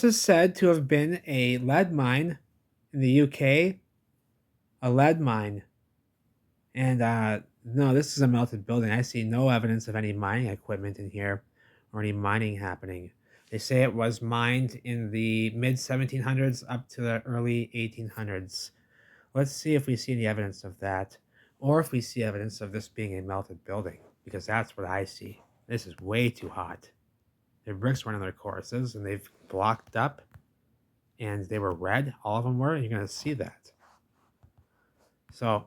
This is said to have been a lead mine in the UK, a lead mine. And no, this is a melted building. I see no evidence of any mining equipment in here or any mining happening. They say it was mined in the mid 1700s up to the early 1800s. Let's see if we see any evidence of that, or if we see evidence of this being a melted building, because that's what I see. This is way too hot. Their bricks weren't in their courses, and they've blocked up, and they were red. All of them were. You're going to see that. So,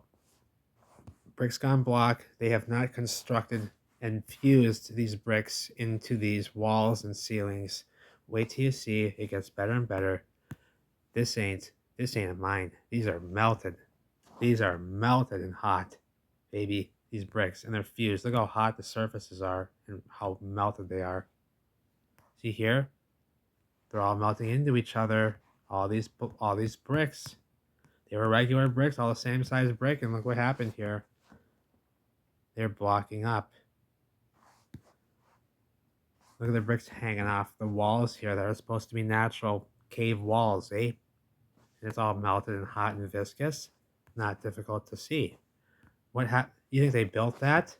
bricks gone block. They have not constructed and fused these bricks into these walls and ceilings. Wait till you see. It gets better and better. This ain't a mine. These are melted. These are melted and hot, baby. These bricks, and they're fused. Look how hot the surfaces are and how melted they are. See here? They're all melting into each other. All these bricks. They were regular bricks, all the same size brick, and look what happened here. They're blocking up. Look at the bricks hanging off the walls here that are supposed to be natural cave walls, eh? And it's all melted and hot and viscous. Not difficult to see. You think they built that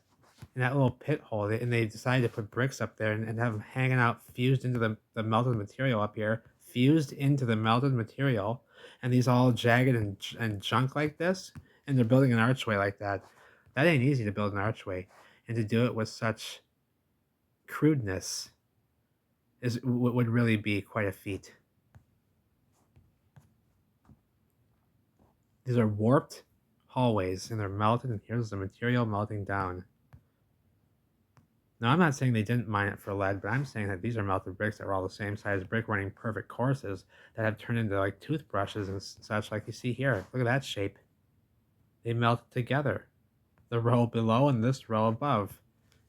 in that little pit hole, and they decided to put bricks up there and have them hanging out, fused into the melted material up here, fused into the melted material, and these all jagged and junk like this, and they're building an archway like that. That ain't easy to build an archway, and to do it with such crudeness would really be quite a feat. These are warped hallways, and they're melted, and here's the material melting down. Now, I'm not saying they didn't mine it for lead, but I'm saying that these are melted bricks that were all the same size brick running perfect courses that have turned into like toothbrushes and such, like you see here. Look at that shape. They melted together. The row below and this row above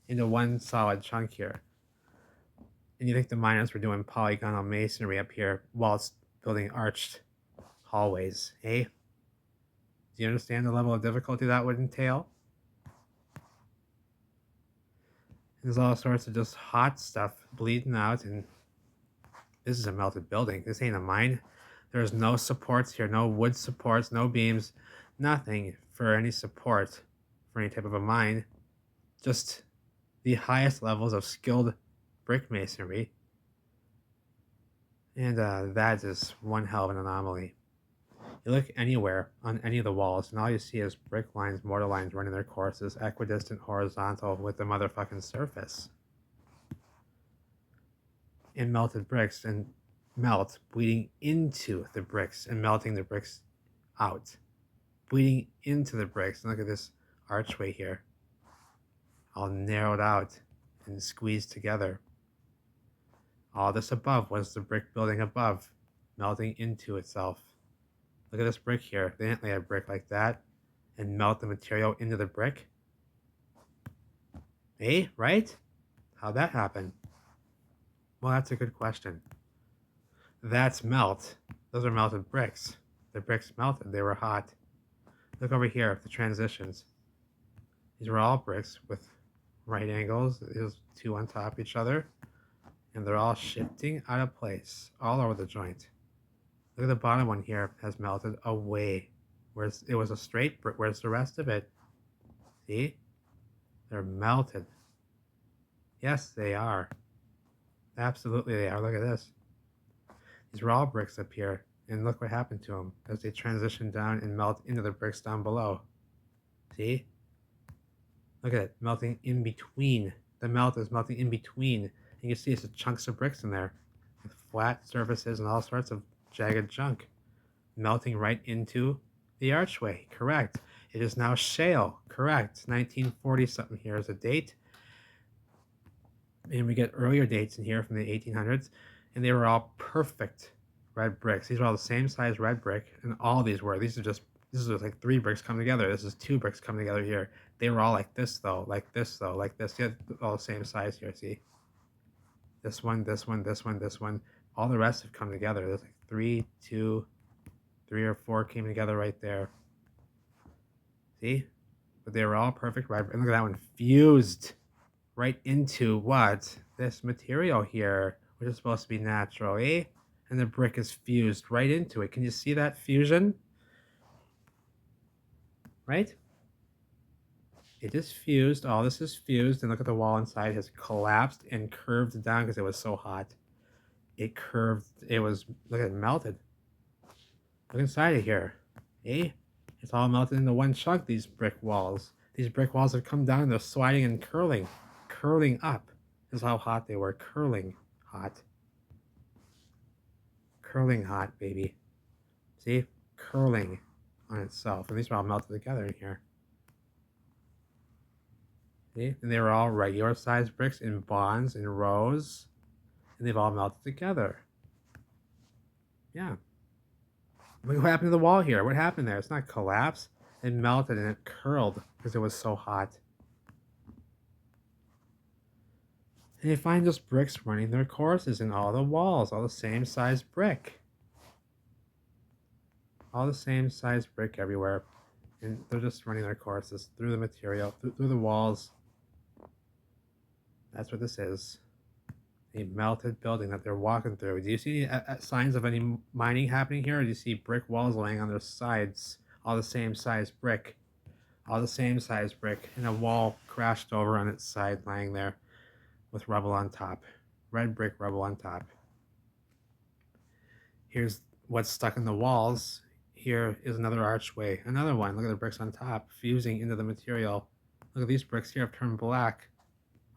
into one solid chunk here. And you think the miners were doing polygonal masonry up here whilst building arched hallways, eh? Do you understand the level of difficulty that would entail? There's all sorts of just hot stuff bleeding out, and this is a melted building. This ain't a mine. There's no supports here, no wood supports, no beams, nothing for any support for any type of a mine. Just the highest levels of skilled brick masonry. And that is one hell of an anomaly. You look anywhere on any of the walls, and all you see is brick lines, mortar lines running their courses, equidistant, horizontal, with the motherfucking surface. And melted bricks, and melt, bleeding into the bricks, and melting the bricks out. Bleeding into the bricks. And look at this archway here. All narrowed out and squeezed together. All this above was the brick building above, melting into itself. Look at this brick here. They didn't lay a brick like that and melt the material into the brick. Eh, right? How'd that happen? Well, that's a good question. That's melt. Those are melted bricks. The bricks melted. They were hot. Look over here, the transitions. These were all bricks with right angles. There's two on top of each other. And they're all shifting out of place all over the joint. Look at the bottom one here, has melted away. Whereas it was a straight brick. Where's the rest of it? See? They're melted. Yes, they are. Absolutely they are. Look at this. These were all bricks up here. And look what happened to them as they transition down and melt into the bricks down below. See? Look at it, melting in between. The melt is melting in between. And you see it's chunks of bricks in there with flat surfaces and all sorts of jagged junk melting right into the archway. Correct. It is now shale. Correct. 1940 something here is a date. And we get earlier dates in here from the 1800s, and they were all perfect red bricks. These were all the same size red brick, and all these were. This is like three bricks come together. This is two bricks come together here. They were all like this though, like this though, like this. Yeah, all the same size here. See, this one, this one, this one, this one. All the rest have come together. There's like three or four came together right there. See, but they were all perfect red. And look at that one, fused right into what? This material here, which is supposed to be natural, eh? and the brick is fused right into it. Can you see that fusion? Right? It is fused. All this is fused, and look at the wall inside has collapsed and curved down because it was so hot. It curved. It was, look at it, melted. Look inside of here. Eh? It's all melted into one chunk, these brick walls. These brick walls have come down, they're sliding and curling. Curling up. This is how hot they were. Curling hot. Curling hot, baby. See? Curling on itself. And these are all melted together in here. See? And they were all regular sized bricks in bonds, in rows. And they've all melted together. Yeah. Look what happened to the wall here. What happened there? It's not collapsed. It melted and it curled because it was so hot. And you find just bricks running their courses in all the walls, all the same size brick. All the same size brick everywhere. And they're just running their courses through the material, through the walls. That's what this is. A melted building that they're walking through. Do you see signs of any mining happening here? Or do you see brick walls laying on their sides? All the same size brick. All the same size brick. And a wall crashed over on its side lying there with rubble on top. Red brick rubble on top. Here's what's stuck in the walls. Here is another archway. Another one. Look at the bricks on top fusing into the material. Look at these bricks here have turned black.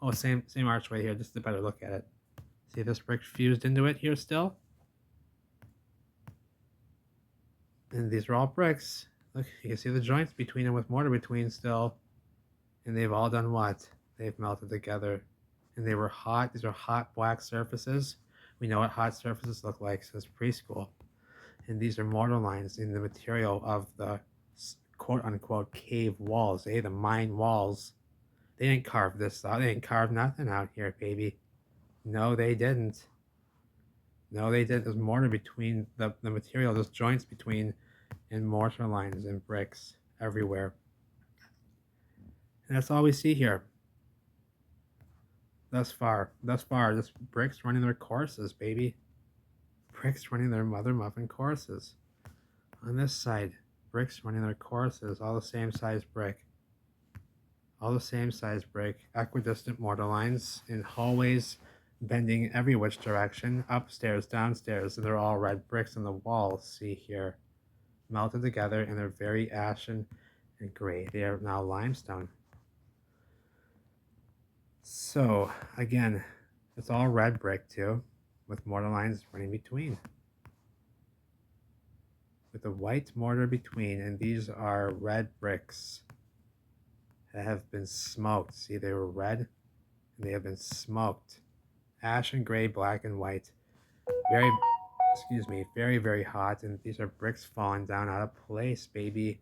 Oh, same archway here. Just a better look at it. See this brick fused into it here still? And these are all bricks. Look, you can see the joints between them with mortar between still. And they've all done what? They've melted together. And they were hot. These are hot black surfaces. We know what hot surfaces look like since preschool. And these are mortar lines in the material of the quote-unquote cave walls, the mine walls. They didn't carve this out. They didn't carve nothing out here, baby. No, they didn't. No, they didn't. There's mortar between the material. There's joints between and mortar lines and bricks everywhere. And that's all we see here. Thus far, just bricks running their courses, baby. Bricks running their mother muffin courses. On this side, bricks running their courses, all the same size brick. All the same size brick, equidistant mortar lines in hallways, bending every which direction, upstairs, downstairs, and they're all red bricks in the walls, see here. Melted together, and they're very ashen and gray. They are now limestone. So, again, it's all red brick too, with mortar lines running between. With a white mortar between, and these are red bricks that have been smoked. See, they were red, and they have been smoked. Ashen gray, black, and white. Very, very hot, and these are bricks falling down out of place, baby.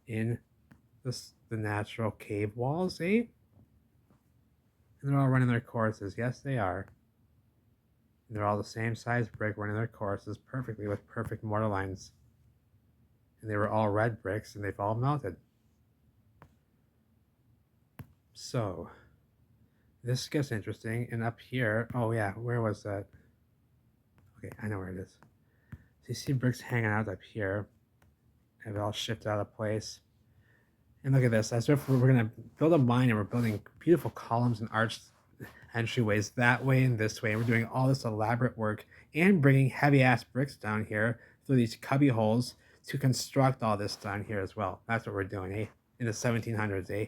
In the natural cave walls, eh? And they're all running their courses. Yes, they are. And they're all the same size brick running their courses perfectly with perfect mortar lines. And they were all red bricks, and they've all melted. So, this gets interesting. And up here, oh yeah, where was that? Okay, I know where it is. So you see bricks hanging out up here. And they're all shifted out of place. And look at this, as if we're going to build a mine and we're building beautiful columns and arched entryways that way and this way. And we're doing all this elaborate work and bringing heavy ass bricks down here through these cubby holes to construct all this down here as well. That's what we're doing, eh? In the 1700s, eh?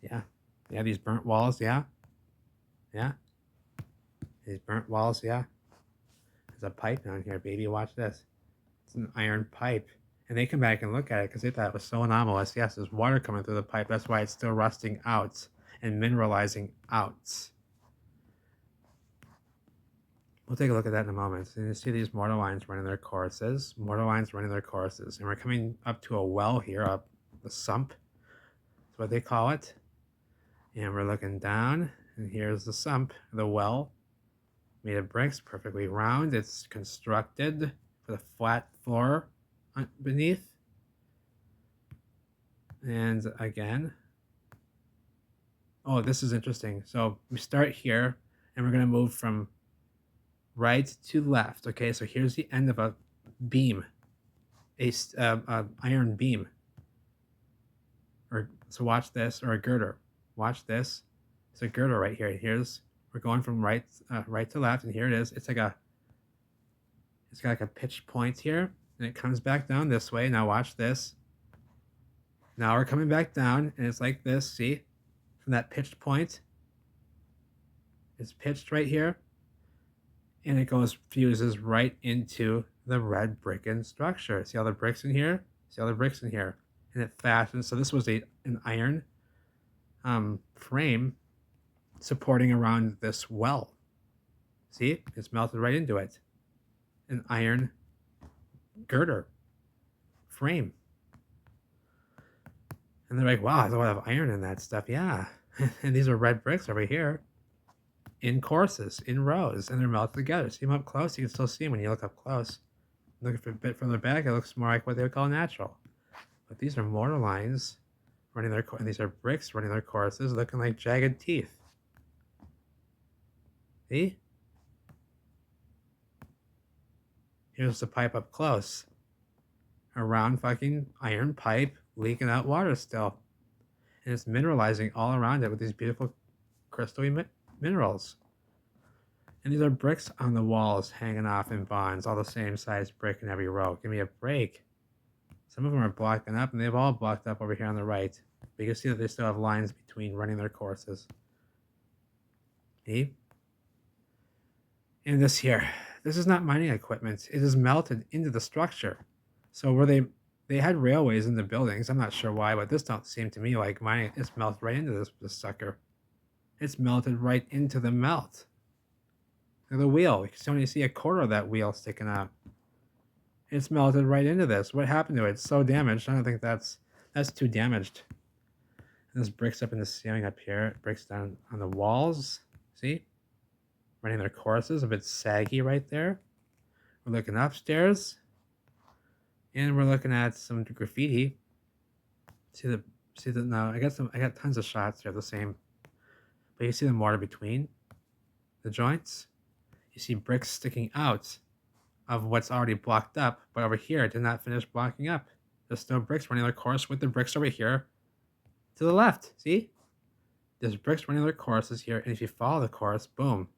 Yeah. Yeah, these burnt walls, yeah. Yeah. These burnt walls, yeah. There's a pipe down here, baby. Watch this. It's an iron pipe. And they come back and look at it because they thought it was so anomalous. Yes, there's water coming through the pipe. That's why it's still rusting out and mineralizing out. We'll take a look at that in a moment. And you see these mortar lines running their courses. Mortar lines running their courses. And we're coming up to a well here, a sump. That's what they call it. And we're looking down. And here's the sump, the well. Made of bricks, perfectly round. It's constructed with a flat floor beneath. And again, oh, this is interesting. So we start here and we're going to move from right to left. Okay, so here's the end of a beam, a iron beam. Or so watch this, or a girder. Watch this. It's a girder right here. We're going from right to left, and here it is. It's got like a pitch point here, and it comes back down this way. Now watch this. Now we're coming back down, and it's like this. See, from that pitched point, it's pitched right here, and it fuses right into the red brick structure. See all the bricks in here? See all the bricks in here? And it fastens. So this was an iron frame supporting around this well. See, it's melted right into it. An iron girder frame. And they're like, wow, there's a lot of iron in that stuff. Yeah. And these are red bricks over here in courses, in rows, and they're melted together. See them up close? You can still see them when you look up close. Look a bit further back, it looks more like what they would call natural. But these are mortar lines running and these are bricks running their courses, looking like jagged teeth. See? Here's the pipe up close. A round fucking iron pipe leaking out water still. And it's mineralizing all around it with these beautiful crystalline minerals. And these are bricks on the walls hanging off in bonds, all the same size brick in every row. Give me a break. Some of them are blocking up, and they've all blocked up over here on the right. But you can see that they still have lines between running their courses. See? And this here, this is not mining equipment. It is melted into the structure. So where they had railways in the buildings, I'm not sure why, but this don't seem to me like mining. It's melted right into this sucker. It's melted right into the melt. Look at the wheel. You can only see a quarter of that wheel sticking out. It's melted right into this. What happened to it? It's so damaged. I don't think that's too damaged. And there's bricks up in the ceiling up here. It breaks down on the walls. See? Running their courses. A bit saggy right there. We're looking upstairs. And we're looking at some graffiti. See the no, I got tons of shots here of the same. But you see the mortar between the joints? You see bricks sticking out of what's already blocked up, but over here it did not finish blocking up. There's still bricks running their course with the bricks over here to the left. See? There's bricks running their courses here, and if you follow the course, boom,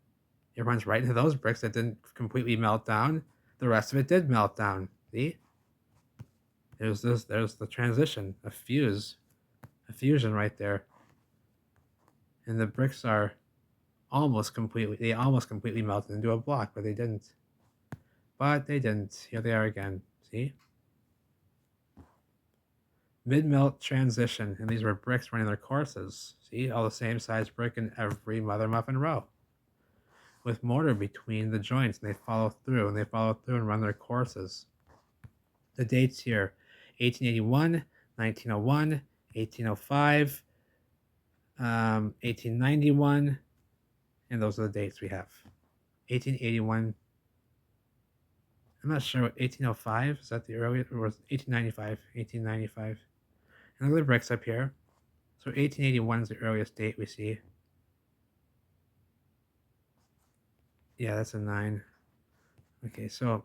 it runs right into those bricks that didn't completely melt down. The rest of it did melt down. See? There's the transition, a fusion right there. And the bricks are almost completely melted into a block, but they didn't. But they didn't. Here they are again. See? Mid-melt transition, and these were bricks running their courses. See? All the same size brick in every mother muffin row. With mortar between the joints, and they follow through and run their courses. The dates here, 1881, 1901, 1805, 1891, and those are the dates we have. 1881, I'm not sure what 1805, is that the earliest, or was 1895, 1895. And look at the bricks up here. So 1881 is the earliest date we see. Yeah, that's a 9. Okay, so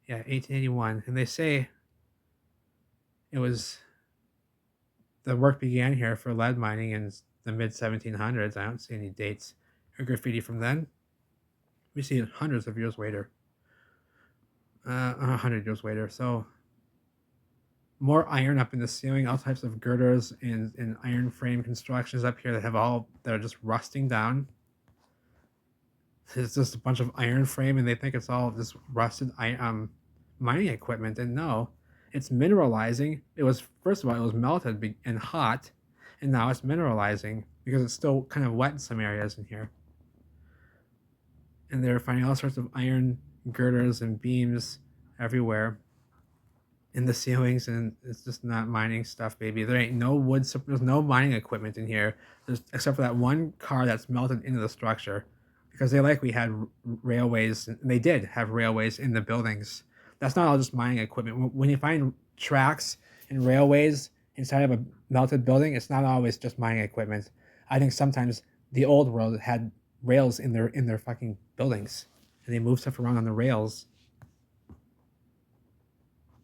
yeah, 1881. And they say it was, the work began here for lead mining in the mid 1700s. I don't see any dates or graffiti from then. We see it hundreds of years later. 100 years later. So more iron up in the ceiling, all types of girders and iron frame constructions up here that are just rusting down. It's just a bunch of iron frame, and they think it's all just rusted mining equipment. And no, it's mineralizing. First of all, it was melted and hot, and now it's mineralizing because it's still kind of wet in some areas in here. And they're finding all sorts of iron girders and beams everywhere in the ceilings, and it's just not mining stuff, baby. There ain't no wood. There's no mining equipment in here, except for that one car that's melted into the structure. Because they likely had railways, and they did have railways in the buildings. That's not all just mining equipment. When you find tracks and railways inside of a melted building, it's not always just mining equipment. I think sometimes the old world had rails in their fucking buildings, and they move stuff around on the rails.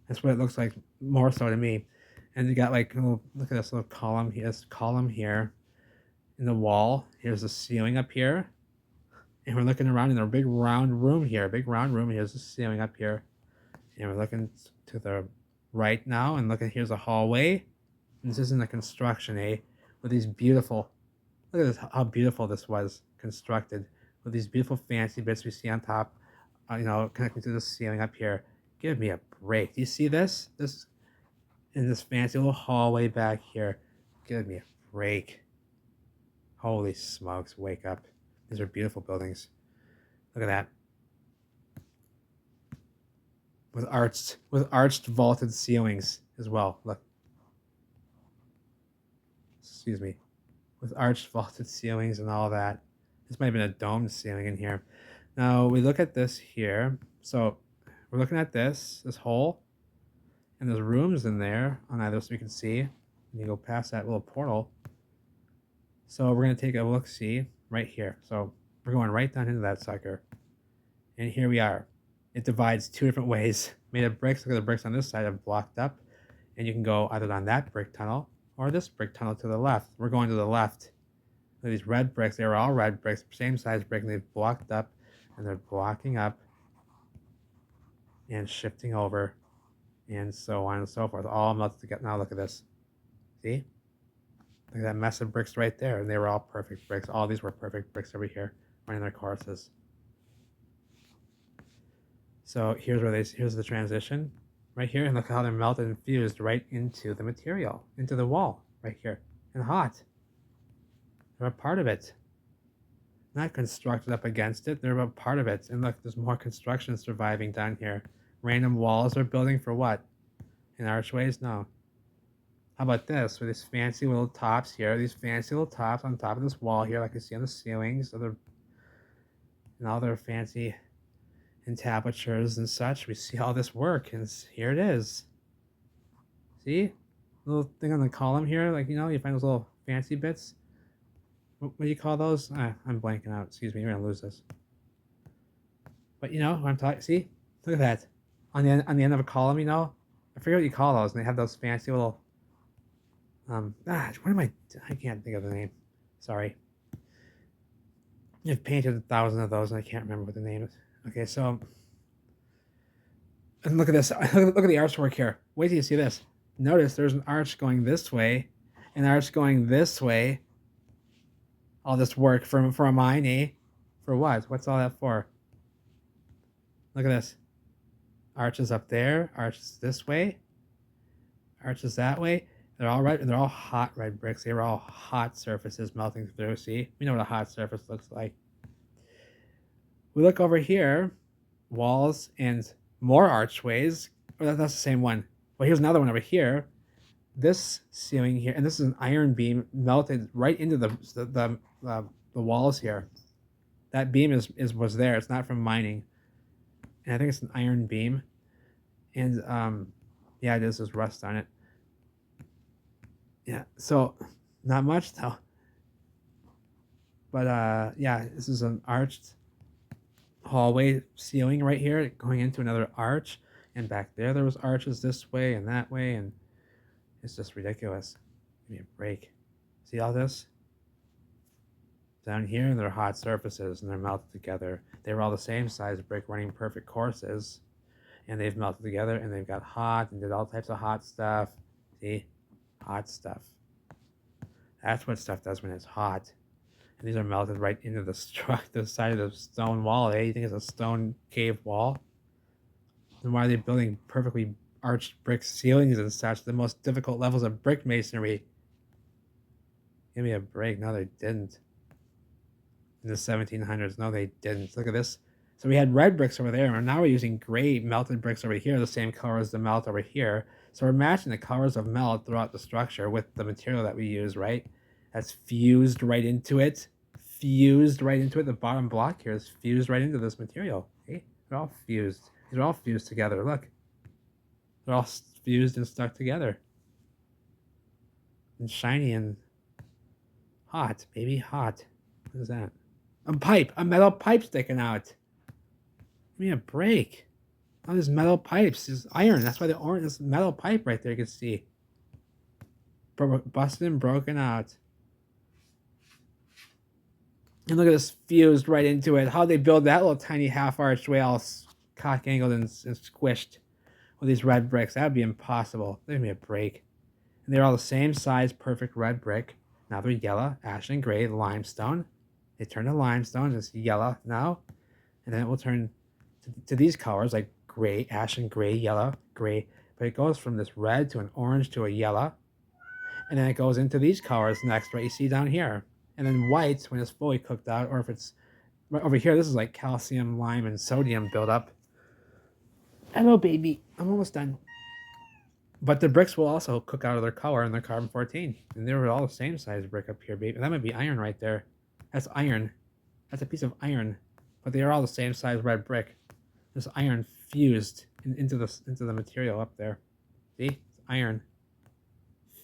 That's what it looks like more so to me. And you got like, oh, look at this little column here. This column here in the wall. Here's the ceiling up here, and we're looking around in a big round room here. Big round room. Here's the ceiling up here, and we're looking to the right now, and look at here's a hallway. And this isn't a construction, eh? With these beautiful, look at this, how beautiful this was constructed with these beautiful fancy bits we see on top, connecting to the ceiling up here. Give me a break. Do you see this? This in this fancy little hallway back here. Give me a break. Holy smokes, wake up. These are beautiful buildings. Look at that. With arched vaulted ceilings as well. Look. Excuse me. With arched vaulted ceilings and all that. This might have been a domed ceiling in here. Now we look at this here. So we're looking at this hole, and there's rooms in there on either, so we can see. And you go past that little portal. So we're gonna take a look-see right here. So we're going right down into that sucker. And here we are. It divides two different ways. Made of bricks. Look at the bricks on this side have blocked up. And you can go either down that brick tunnel or this brick tunnel to the left. We're going to the left. Look at these red bricks. They were all red bricks, same size brick, and they've blocked up, and they're blocking up and shifting over, and so on and so forth. All melted together. Now look at this. See? Look at that mess of bricks right there. And they were all perfect bricks. All these were perfect bricks over here running their courses. So here's the transition right here. And look how they're melted and fused right into the material, into the wall right here. And hot. They're a part of it. Not constructed up against it. They're a part of it. And look, there's more construction surviving down here. Random walls are building for what? In archways? No. How about this? With these fancy little tops here. These fancy little tops on top of this wall here, like you see on the ceilings. And all their fancy entablatures and such. We see all this work, and here it is. See? Little thing on the column here, like, you find those little fancy bits. What do you call those? I'm blanking out. Excuse me, you're gonna lose this. But what I'm talking. See? Look at that. On the end of a column, I forget what you call those, and they have those fancy little what am I can't think of the name. Sorry. I've painted 1,000 of those and I can't remember what the name is. Okay, so and look at this. Look at the archwork here. Wait till you see this. Notice there's an arch going this way, an arch going this way. All this work for a mine, eh? For what? What's all that for? Look at this. Arches up there, arches this way, arches that way. They're all red, and they're all hot red bricks. They were all hot surfaces melting through. See? We know what a hot surface looks like. We look over here, walls and more archways. Oh, that's the same one. Well, here's another one over here. This ceiling here, and this is an iron beam melted right into the walls here. That beam was there. It's not from mining, and I think it's an iron beam. And yeah, it is. There's rust on it. Yeah, so not much though. But yeah, this is an arched hallway ceiling right here going into another arch, and back there was arches this way and that way, and it's just ridiculous. Give me a break. See all this? Down here, they're hot surfaces and they're melted together. They were all the same size brick running perfect courses, and they've melted together and they've got hot and did all types of hot stuff. See? Hot stuff. That's what stuff does when it's hot. And these are melted right into the side of the stone wall. Eh? You think it's a stone cave wall? Then why are they building perfectly arched brick ceilings and such? The most difficult levels of brick masonry. Give me a break. No, they didn't. In the 1700s. No, they didn't. Look at this. So we had red bricks over there, and now we're using gray melted bricks over here, the same color as the melt over here. So we're matching the colors of melt throughout the structure with the material that we use, right? That's fused right into it. Fused right into it. The bottom block here is fused right into this material. Okay? They're all fused. These are all fused together. Look. They're all fused and stuck together. And shiny and hot. Baby, hot. What is that? A metal pipe sticking out. Give me a break. Oh, there's metal pipes. There's iron. That's why the orange. This metal pipe right there. You can see busted and broken out. And look at this fused right into it. How they build that little tiny half archway all cock angled and squished with these red bricks. That would be impossible. Give me a break. And they're all the same size, perfect red brick. Now they're yellow, ash and gray, limestone. They turn to limestone, it's yellow now. And then it will turn to these colors like gray, ash and gray, yellow, gray. But it goes from this red to an orange to a yellow. And then it goes into these colors next, right? You see down here. And then white when it's fully cooked out, or if it's right over here, this is like calcium, lime, and sodium buildup. Hello, baby. I'm almost done. But the bricks will also cook out of their color and their carbon 14. And they were all the same size brick up here, baby. That might be iron right there. That's iron. That's a piece of iron. But they are all the same size red brick. This iron fused into the material up there. See? It's iron.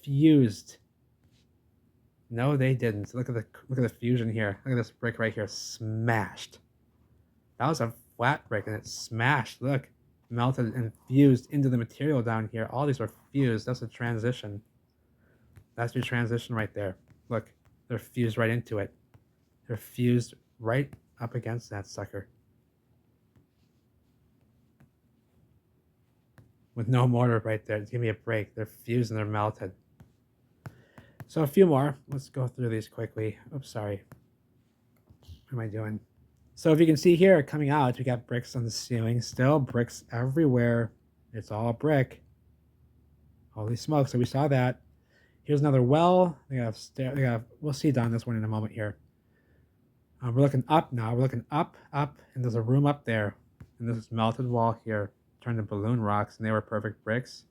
Fused. No, they didn't. Look at the fusion here. Look at this brick right here. Smashed. That was a flat brick and it smashed. Look. Melted and fused into the material down here. All these are fused. That's a transition. That's your transition right there. Look, they're fused right into it. They're fused right up against that sucker. With no mortar right there. Give me a break. They're fused and they're melted. So a few more. Let's go through these quickly. Oops, sorry. What am I doing? So if you can see here coming out, we got bricks on the ceiling still, bricks everywhere. It's all brick. Holy smoke. So we saw that. Here's another well. We'll see down this one in a moment here. We're looking up now. We're looking up, and there's a room up there. And this is melted wall here turned to balloon rocks, and they were perfect bricks.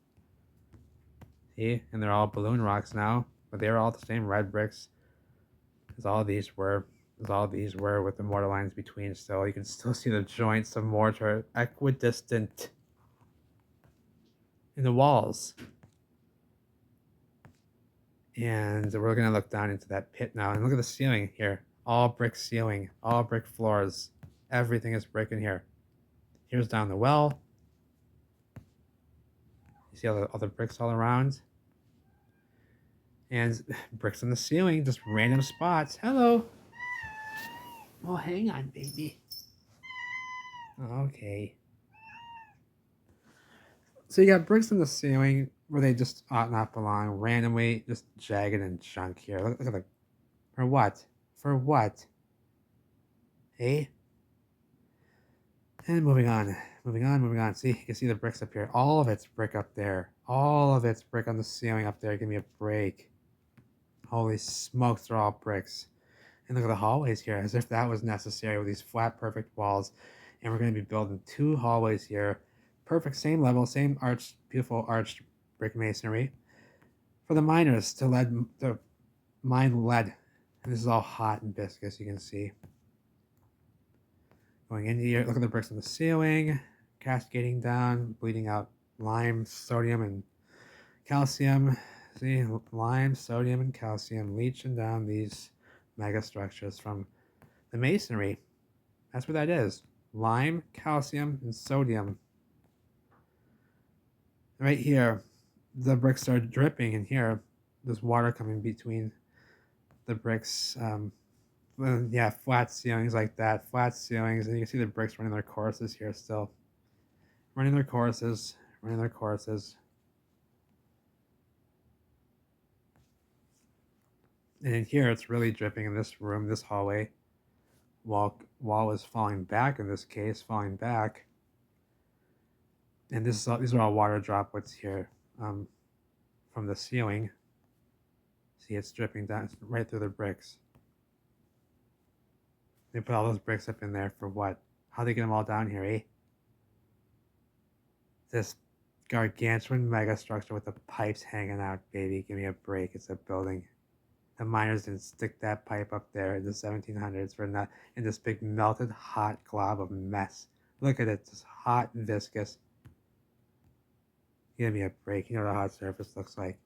See? And they're all balloon rocks now, but they were all the same red bricks as all these were. With the mortar lines between still. You can still see the joints of mortar equidistant in the walls. And we're going to look down into that pit now. And look at the ceiling here. All brick ceiling. All brick floors. Everything is brick in here. Here's down the well. You see all the other bricks all around. And bricks on the ceiling. Just random spots. Hello. Oh, hang on, baby. Okay. So you got bricks in the ceiling where they just ought not belong. Randomly, just jagged and junk here. Look at the... For what? For what? Hey? And moving on. See, you can see the bricks up here. All of it's brick up there. All of it's brick on the ceiling up there. Give me a break. Holy smokes, they're all bricks. And look at the hallways here, as if that was necessary with these flat, perfect walls. And we're going to be building 2 hallways here. Perfect, same level, same arched, beautiful arched brick masonry. For the miners to mine lead. And this is all hot and viscous, you can see. Going into here, look at the bricks on the ceiling, cascading down, bleeding out lime, sodium, and calcium. See, lime, sodium, and calcium leaching down these mega structures from the masonry. That's what that is. Lime, calcium, and sodium. Right here, the bricks are dripping, and here, there's water coming between the bricks. Yeah, flat ceilings like that. Flat ceilings, and you can see the bricks running their courses here still. Running their courses. And in here, it's really dripping in this room, this hallway. Wall is falling back in this case, falling back. And these are all water droplets here from the ceiling. See, it's dripping down right through the bricks. They put all those bricks up in there for what? How they get them all down here, eh? This gargantuan mega structure with the pipes hanging out, baby. Give me a break. It's a building. The miners didn't stick that pipe up there in the 1700s for not in this big melted hot glob of mess. Look at it, just hot and viscous. Give me a break. You know what a hot surface looks like.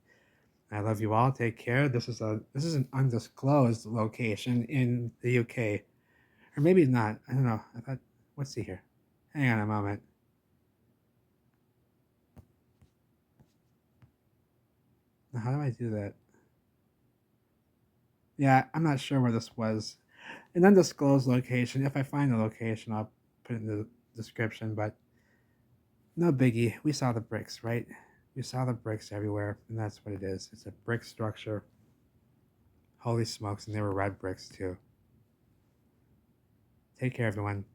I love you all. Take care. This is an undisclosed location in the UK Or maybe not. I don't know. I thought, let's see here. Hang on a moment. Now, how do I do that? Yeah, I'm not sure where this was. An undisclosed location. If I find the location, I'll put it in the description, but no biggie. We saw the bricks, right? We saw the bricks everywhere, and that's what it is. It's a brick structure. Holy smokes, and they were red bricks too. Take care, everyone.